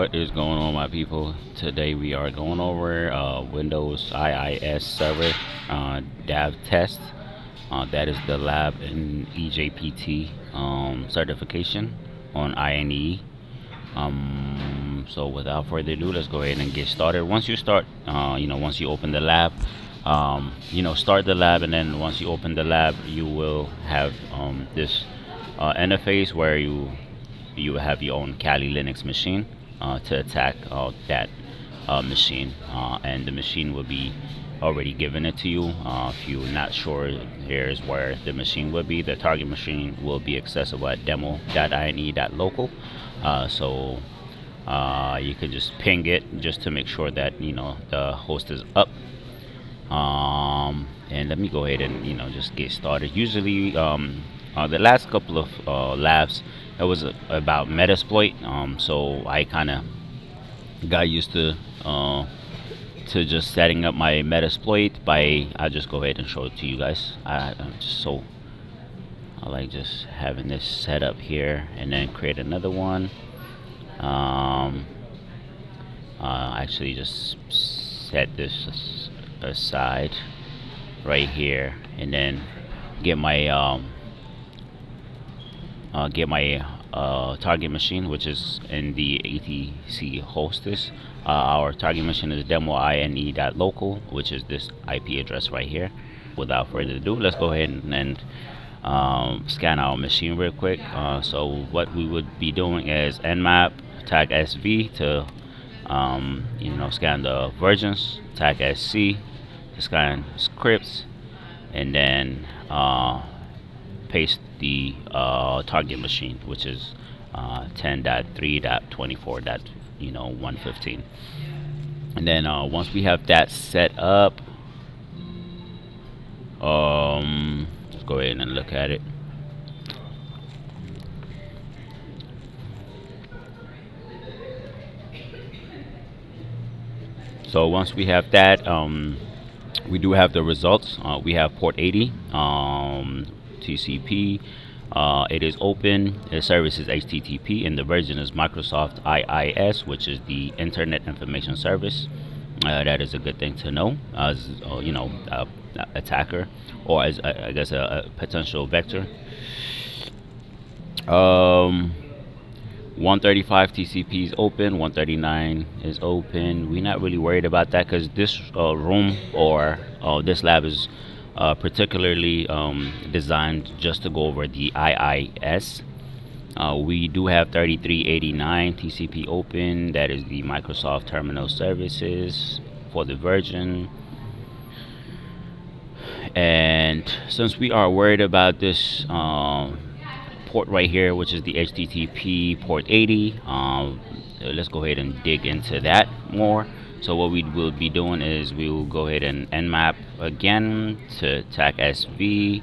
What is going on, my people? Today we are going over Windows IIS server DAV test. That is the lab in eJPT certification on INE. So without further ado, let's go ahead and get started. Once you start, once you open the lab, start the lab, and then once you open the lab, you will have this interface where you have your own Kali Linux machine to attack that machine, and the machine will be already given it to you. If you're not sure, here's where the machine will be. The target machine will be accessible at demo.ini.local. So you can just ping it just to make sure that the host is up. And let me go ahead and just get started. Usually the last couple of labs, it was about Metasploit, so I kind of got used to just setting up my Metasploit I'll just go ahead and show it to you guys. I like just having this set up here and then create another one. Actually just set this aside right here, and then get my target machine, which is in the ATC hostess. Our target machine is demo.ini.local, which is this IP address right here. Without further ado, let's go ahead and scan our machine real quick. So what we would be doing is nmap tag sv to scan the versions, tag sc to scan scripts, and then paste the target machine, which is 10.3.24.115. And then once we have that set up, let's go ahead and look at it. So once we have that, we do have the results. We have port 80 TCP. It is open. The service is HTTP, and the version is Microsoft IIS, which is the Internet Information Service. That is a good thing to know, as attacker, or as I guess a potential vector. 135 TCP is open, 139 is open. We're not really worried about that because this room or this lab is particularly designed just to go over the IIS. We do have 3389 TCP open. That is the Microsoft Terminal Services for the version. And since we are worried about this port right here, which is the HTTP port 80, let's go ahead and dig into that more. So what we will be doing is we will go ahead and nmap again to tag sv,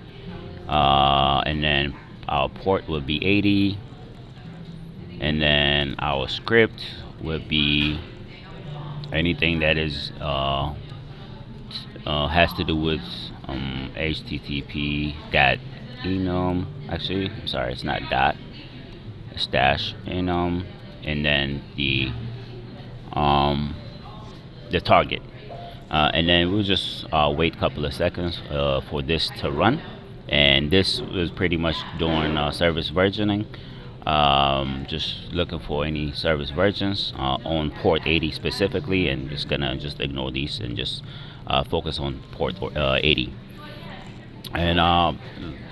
and then our port will be 80, and then our script will be anything that is has to do with HTTP enum. Actually, I'm sorry, it's not dot, it's dash enum, and then the target, and then we'll just wait a couple of seconds for this to run. And this was pretty much doing service versioning, just looking for any service versions on port 80 specifically, and just gonna ignore these and just focus on port 80. And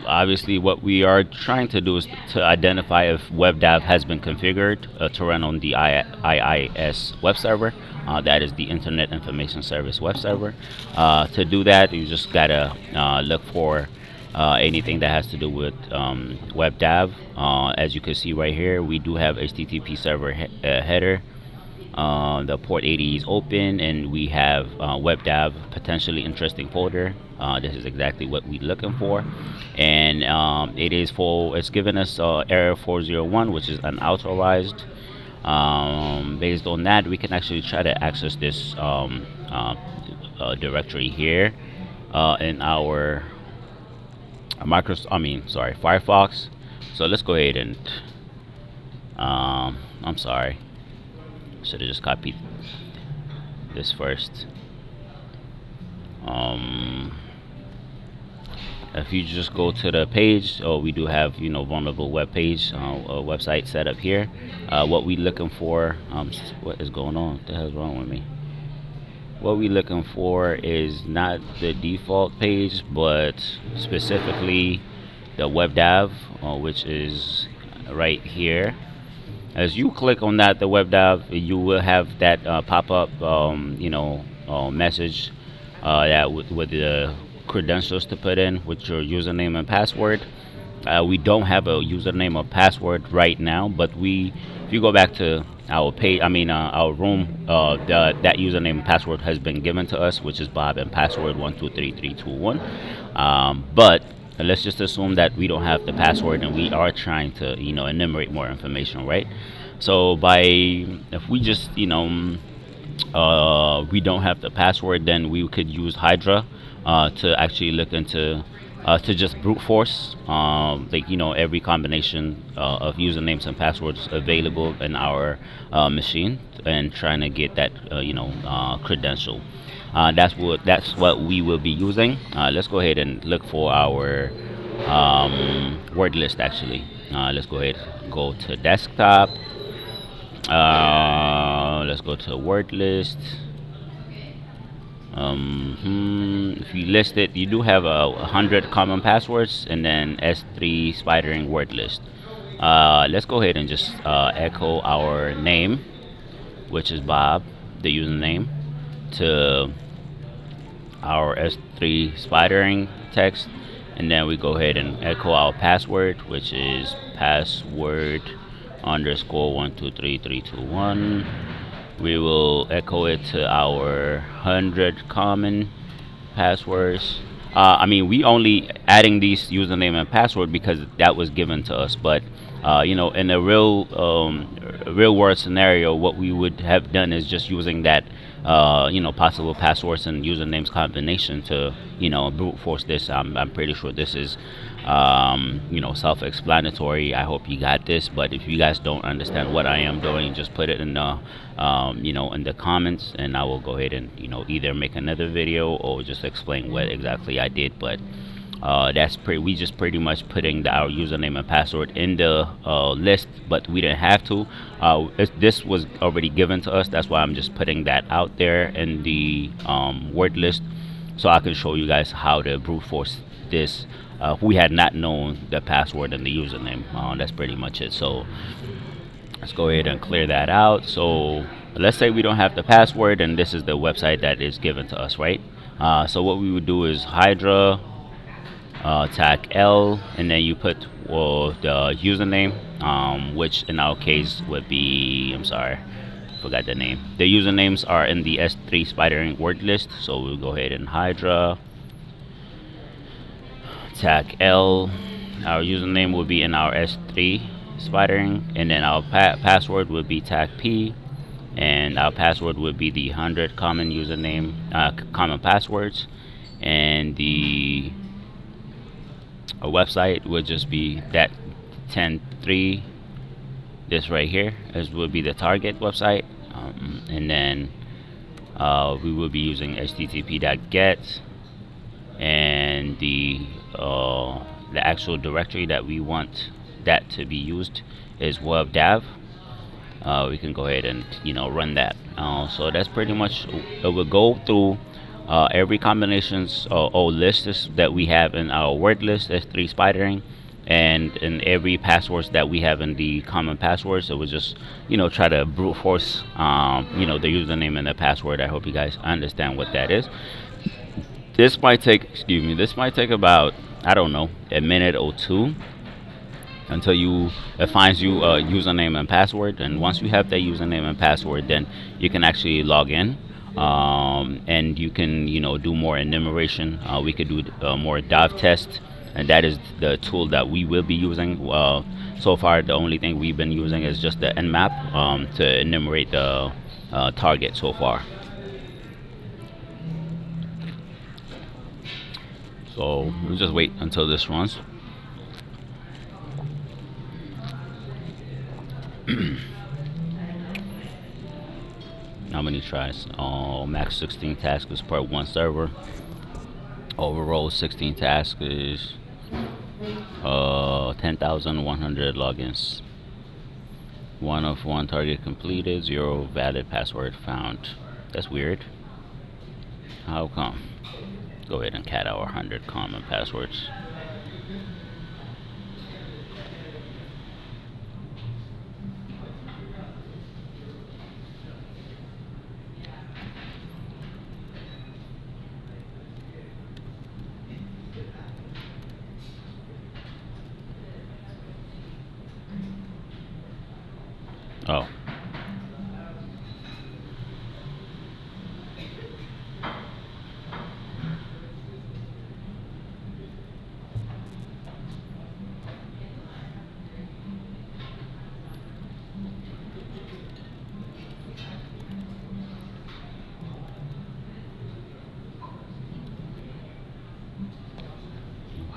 obviously what we are trying to do is to identify if WebDAV has been configured to run on the IIS web server. That is the Internet Information Service web server. To do that, you just gotta look for anything that has to do with WebDAV. As you can see right here, we do have HTTP server header. The port 80 is open, and we have WebDAV potentially interesting folder. This is exactly what we're looking for, and it's given us error 401, which is unauthorized. Based on that, we can actually try to access this directory here in our Firefox. So let's go ahead and I'm sorry. Should have just copied this first. If you just go to the page, we do have vulnerable web page, website set up here. What we looking for? What is going on? What the hell's wrong with me? What we looking for is not the default page, but specifically the WebDAV, which is right here. As you click on that, the WebDAV, you will have that pop-up, message that with the credentials to put in with your username and password. We don't have a username or password right now, but if you go back to our page, our room, that username and password has been given to us, which is Bob and password 123321. But let's just assume that we don't have the password and we are trying to, enumerate more information, right? So if we just, we don't have the password, then we could use Hydra to actually look into to just brute force every combination of usernames and passwords available in our machine and trying to get that credential. That's what we will be using. Let's go ahead and look for our word list. Actually, let's go ahead and go to desktop. Let's go to word list. If you list it, you do have 100 common passwords and then S3 spidering word list. Let's go ahead and just echo our name, which is Bob, the username, to our S3 spidering text, and then we go ahead and echo our password, which is password underscore 123321. We will echo it to our 100 common passwords. We only adding these username and password because that was given to us. But in a real world scenario, what we would have done is just using that possible passwords and usernames combination to brute force this. I'm pretty sure this is self-explanatory. I hope you got this, but if you guys don't understand what I am doing, just put it in the in the comments, and I will go ahead and either make another video or just explain what exactly I did. But we just pretty much putting our username and password in the list, but we didn't have to. This was already given to us. That's why I'm just putting that out there in the word list, so I can show you guys how to brute force this. We had not known the password and the username. That's pretty much it. So let's go ahead and clear that out. So let's say we don't have the password, and this is the website that is given to us, right? So what we would do is Hydra tag L, and then you put the username, which in our case would be, I'm sorry, forgot the name. The usernames are in the S3 spidering word list, so we'll go ahead and Hydra tag L. Our username will be in our S3 spidering, and then our password would be tag P, and our password would be the 100 common username common passwords, and the website would just be that 10.3, this right here, as would be the target website, and then we will be using http.get, and the actual directory that we want that to be used is WebDAV. We can go ahead and run that. So that's pretty much it. Will go through every combinations or lists that we have in our word list, S3 spidering, and in every passwords that we have in the common passwords. So we'll just try to brute force the username and the password. I hope you guys understand what that is. This might take about, I don't know, a minute or two until it finds you a username and password. And once you have that username and password, then you can actually log in, and you can do more enumeration. We could do more DavTest, and that is the tool that we will be using. So far, the only thing we've been using is just the Nmap to enumerate the target so far. So we'll just wait until this runs. How many tries? Max 16 tasks per one server. Overall 16 tasks is 10,100 logins. One of one target completed, zero valid password found. That's weird. How come? Go ahead and cat our 100 common passwords. Oh.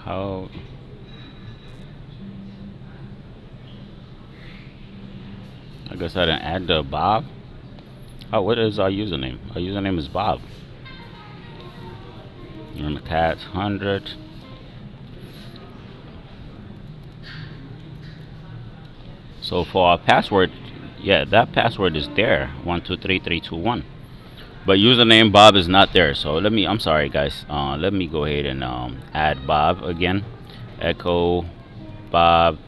How? I guess I didn't add the Bob. Oh, what is our username? Our username is Bob. And cat 100. So for our password, yeah, that password is there. 123321. But username Bob is not there. So I'm sorry guys. Let me go ahead and add Bob again. Echo Bob,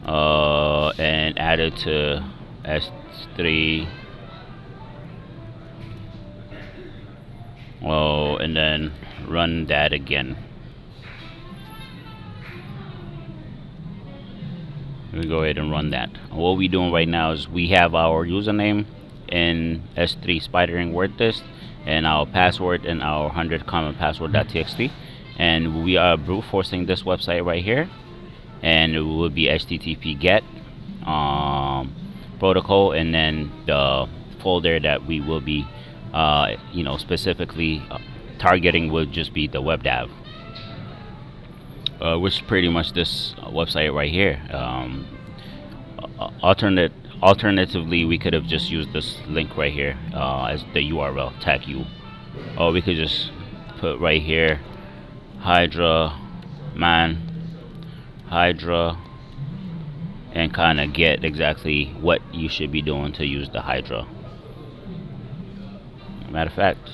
and add it to S3. Oh, and then run that again. We go ahead and run that. What we're doing right now is we have our username in S3 spidering word list and our password and our 100 common password.txt, and we are brute forcing this website right here, and it will be HTTP get protocol, and then the folder that we will be specifically targeting will just be the WebDAV, which is pretty much this website right here. Alternatively, we could have just used this link right here as the URL tag u, or we could just put right here Hydra and kind of get exactly what you should be doing to use the Hydra. Matter of fact,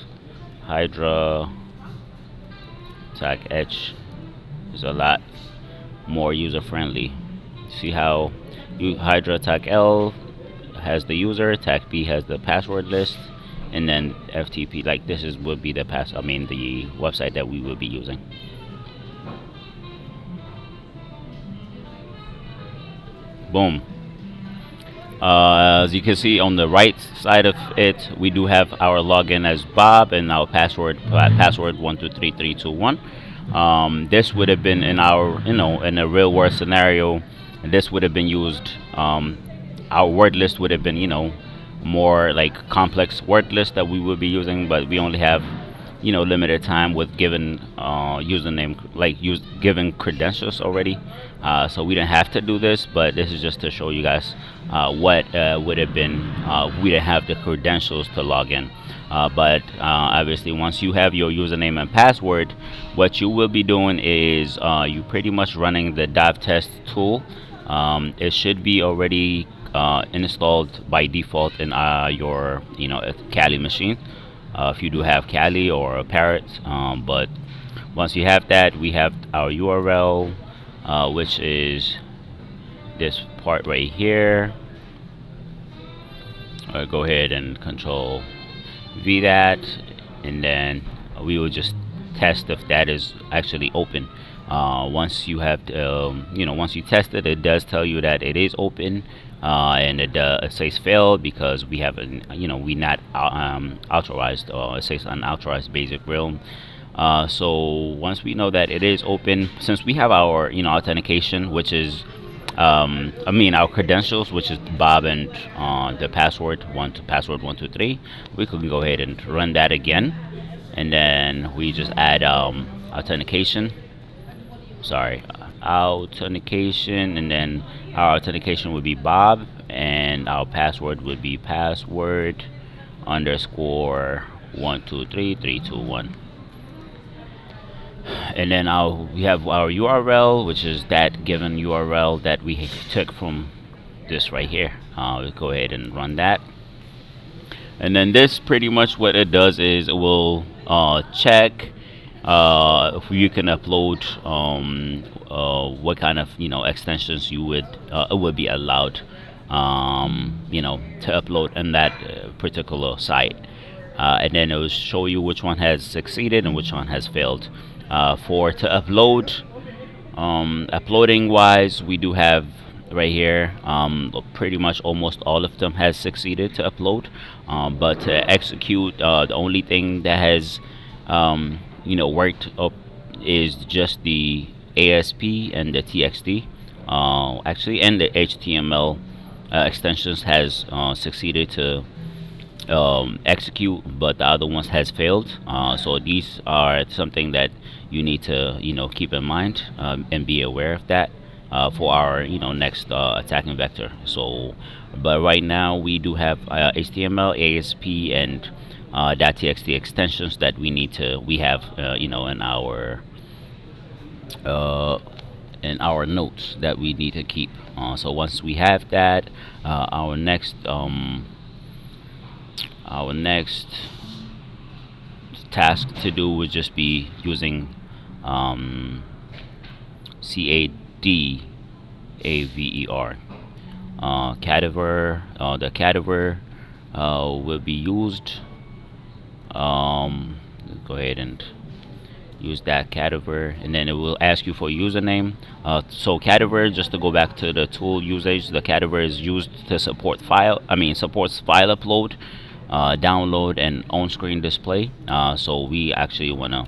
Hydra tag H is a lot more user friendly. See how Hydra tag L has the user, tag B has the password list, and then FTP, like this would be the the website that we will be using. Boom. As you can see on the right side of it, we do have our login as Bob and our password 123321. This would have been in our in a real world scenario, this would have been used. Our word list would have been more like complex word list that we would be using, but we only have limited time with given username, like given credentials already, so we didn't have to do this, but this is just to show you guys what would have been we didn't have the credentials to log in, but obviously once you have your username and password, what you will be doing is you pretty much running the DavTest tool. It should be already installed by default in your Kali machine, if you do have Kali or a Parrot. But once you have that, we have our URL, which is this part right here. Go ahead and Control V that, and then we will just test if that is actually open. Once you have once you test it, it does tell you that it is open, and it says failed because we haven't we not authorized, or it says unauthorized basic realm. So once we know that it is open, since we have our authentication, which is our credentials, which is Bob and the password password 123, we can go ahead and run that again, and then we just add authentication. Sorry, authentication, and then our authentication would be Bob, and our password would be password underscore 123321. And then we have our URL, which is that given URL that we took from this right here. We'll go ahead and run that. And then this pretty much what it does is it will check if you can upload what kind of extensions you would it would be allowed to upload in that particular site. And then it will show you which one has succeeded and which one has failed. For to upload, uploading wise, we do have right here pretty much almost all of them has succeeded to upload, but to execute, the only thing that has worked up is just the ASP and the TXT, actually, and the HTML extensions has succeeded to execute, but the other ones has failed. So these are something that you need to keep in mind, and be aware of that for our next attacking vector. So, but right now we do have HTML, ASP, and .txt extensions that we have in our notes that we need to keep. So once we have that, our next task to do would just be using CADAVER, cadaver. The cadaver will be used. Go ahead and use that cadaver, and then it will ask you for a username. So cadaver, just to go back to the tool usage, the cadaver is used to supports file upload, download, and on-screen display. So we actually want to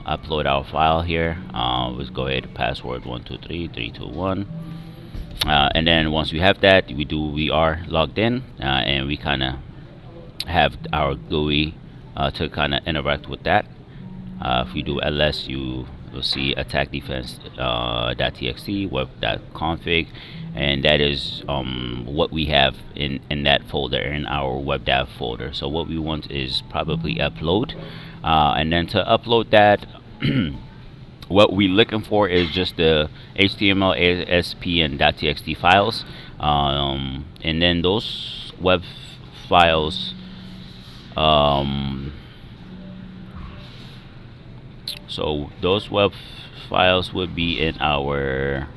upload our file here. Let's go ahead, password 123321. And then once we have that, we are logged in, and we kind of have our GUI to kind of interact with that. If we do ls, you will see attack defense .txt web.config, and that is what we have in that folder, in our WebDAV folder. So what we want is probably upload, and then to upload that what we're looking for is just the HTML, ASP, and .txt files, and then those web files, so those web files would be in our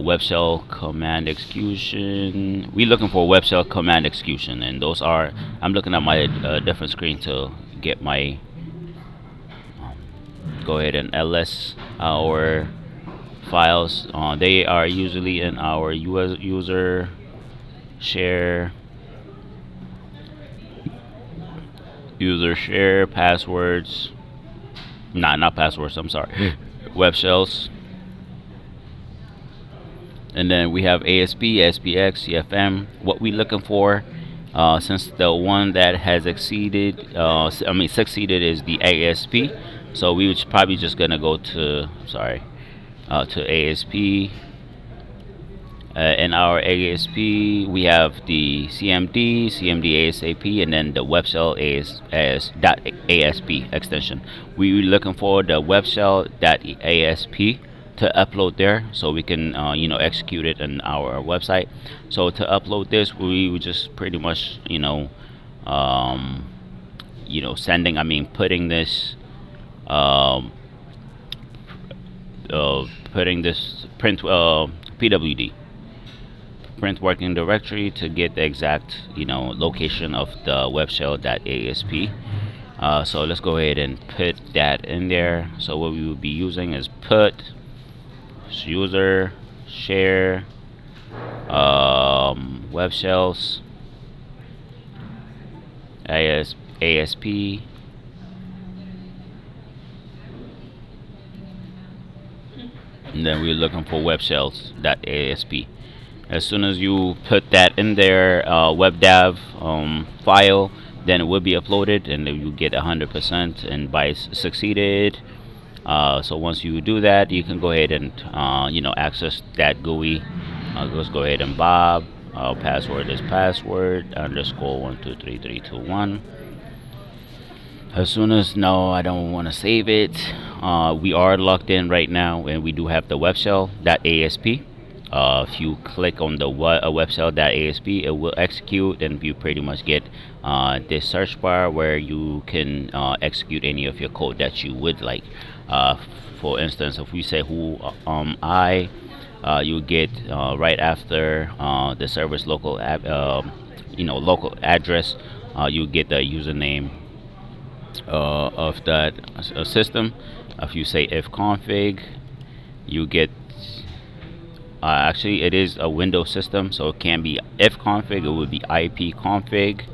web shell command execution. We're looking for web shell command execution, and those are, I'm looking at my different screen to get my go ahead and ls our files. They are usually in our user share passwords, not passwords, I'm sorry, web shells. And then we have ASP, SPX, CFM. What we're looking for, since the one that has succeeded is the ASP, so we would probably just gonna go to to ASP. In our ASP, we have the CMD ASAP, and then the web shell is as .asp extension. We're looking for the web shell .asp to upload there, so we can execute it in our website. So to upload this, we would just pretty much putting this print PWD, print working directory, to get the exact location of the web shell .asp. So let's go ahead and put that in there. So what we will be using is put user share web shells ASP, and then we're looking for web shells .asp. As soon as you put that in there, WebDAV file, then it will be uploaded, and then you get 100% and by succeeded. So once you do that, you can go ahead and access that GUI Let's go ahead and Bob. Our password is password underscore 123321. As soon as no, I don't want to save it. We are logged in right now, and we do have the web shell.asp. If you click on the web shell.asp, it will execute, and you pretty much get this search bar where you can execute any of your code that you would like. Uh, for instance, if we say who you get right after the server's local local address, you get the username of that system. If you say if config, you get actually it is a Windows system, so it can be if config, it would be IP config,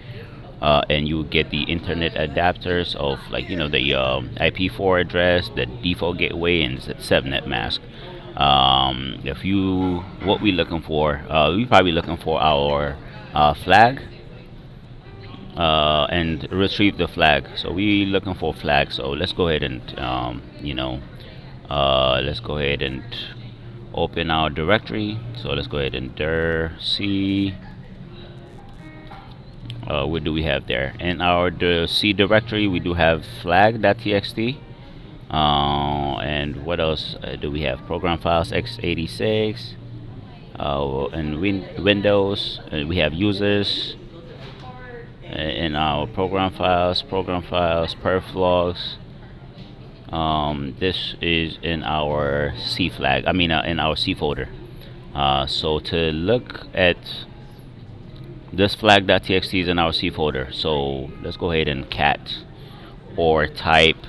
and you get the internet adapters of like the IP4 address, the default gateway, and 7net mask. If you what we looking for, we probably looking for our flag and retrieve the flag. So we looking for flag. So let's go ahead and let's go ahead and open our directory. So let's go ahead and dir c. What do we have there? In our C directory, we do have flag.txt. And what else do we have? Program files x86. And Windows. We have users in our program files, perf logs. This is in our C flag. I mean, in our C folder. So to look at this flag.txt is in our C folder. So let's go ahead and cat or type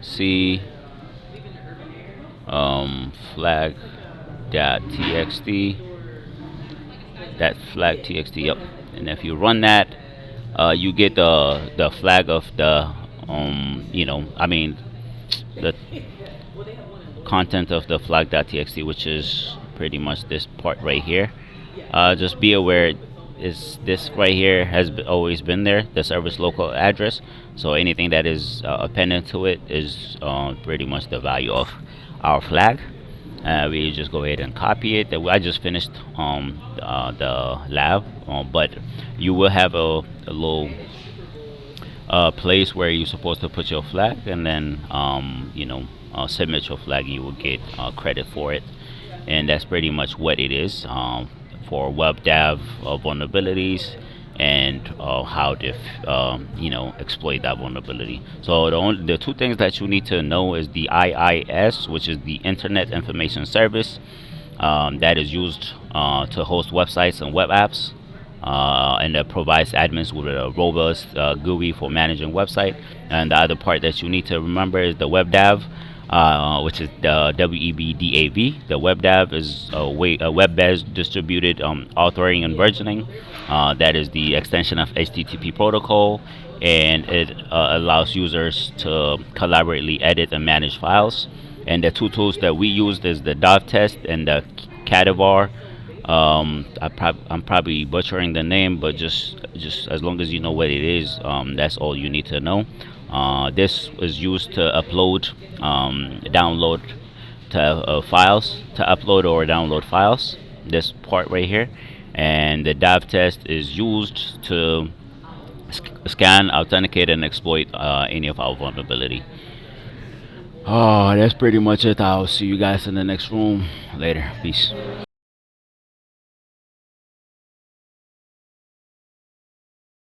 C flag.txt. That flag.txt. Yep. And if you run that, you get the flag of the the content of the flag.txt, which is pretty much this part right here. Just be aware, is this right here has always been there, the service local address. So anything that is appended to it is pretty much the value of our flag. We just go ahead and copy it. I just finished the lab, but you will have a little place where you're supposed to put your flag, and then submit your flag. You will get credit for it, and that's pretty much what it is for WebDAV vulnerabilities and how to exploit that vulnerability. So the two things that you need to know is the IIS, which is the Internet Information Service, that is used to host websites and web apps, and that provides admins with a robust GUI for managing website. And the other part that you need to remember is the WebDAV, which is the WebDAV. The WebDAV is a web-based distributed authoring and versioning. That is the extension of HTTP protocol, and it allows users to collaboratively edit and manage files. And the two tools that we used is the DavTest and the Cadaver. I'm probably butchering the name, but just as long as you know what it is, that's all you need to know. This is used to download files, to upload or download files. This part right here, and the DavTest is used to scan, authenticate, and exploit any of our vulnerability. Oh, that's pretty much it. I'll see you guys in the next room later. Peace.